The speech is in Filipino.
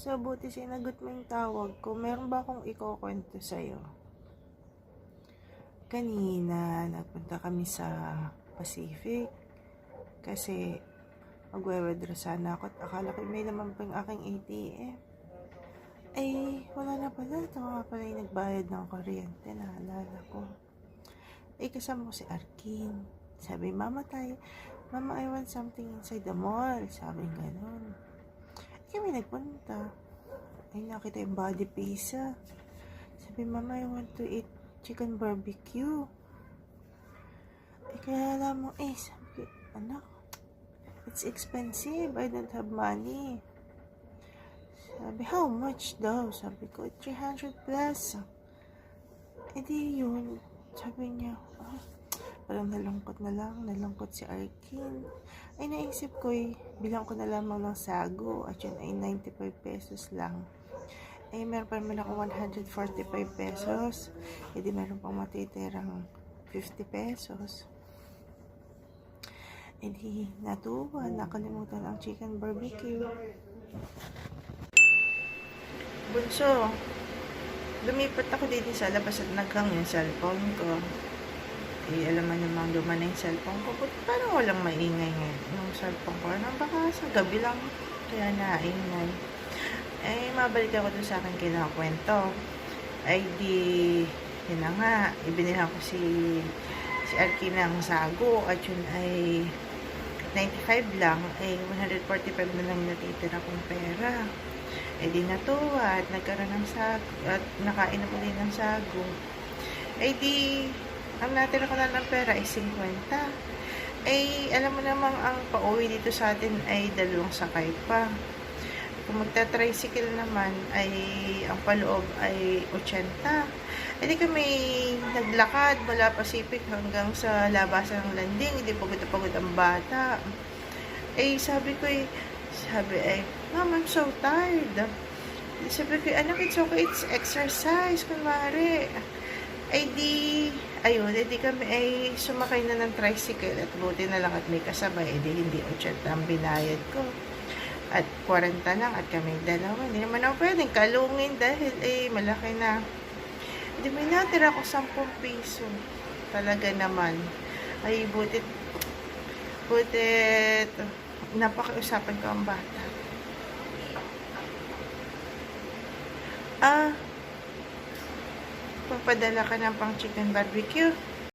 So, buti sinagot mo yung tawag ko. Meron ba akong ikukwento sa'yo? Kanina, nagpunta kami sa Pacific. Kasi, magwe-withdraw sana ako at akala ko may naman pa yung aking ATM. Ay, wala na pala. Ito nga pala yung nagbayad ng kuryente. Naalala ko. Ay, kasama ko si Arkin. Sabi, Mama, I want something inside the mall. Sabi, ganun. Kami nagpunta. Ay, nakita yung body pizza. Sabi, Mama, I want to eat chicken barbecue. Ay, kaya lamang, sabi, anak, it's expensive. I don't have money. Sabi, how much daw? Sabi ko, 300 plus. E di yun. Sabi niya, parang nalungkot si Arkin. Ay, naisip ko bilang ko na lamang ng sago at yun ay 95 pesos lang. Ay, meron pa naman ako 145 pesos. E di meron pang matitirang 50 pesos. E di natuwa, nakalimutan ang chicken barbecue. Bunso, lumipat ako dito sa labas at naghang yung cellphone ko. Alam mo namang luma na yung cellphone ko. But parang walang maingay ngayon yung cellphone ko. Baka sa gabi lang kaya naingay. Mabalik ako doon sa akin kinakwento. Yun na nga, ibinilhan ko si Arkin ng sago at yun ay 95 lang. 145 na lang natitira kong pera. Di natuwa at nagkaroon ng sago at nakain na ulit ng sago. Ang natira ko na ng pera ay 50. Alam mo namang ang pauwi dito sa atin ay 2 sakay pa. Kung magta-tricycle naman ay ang paloob ay 80. Di kami naglakad mula Pacific hanggang sa labasan ng landing. Hindi pagod na pagod ang bata. Sabi ko Mom, I'm so tired. Sabi ko, anak, it's okay, it's exercise, kunwari. Di kami sumakay na ng tricycle at buti na lang at may kasabay, hindi 80 ang binayad ko. At 40 lang at kami dalawa. Hindi naman ako pwedeng kalungin dahil malaki na. May natira ko 10 piso. Talaga naman. Butit napakiusapan ko ang bata. Papadala ka ng pang chicken barbecue.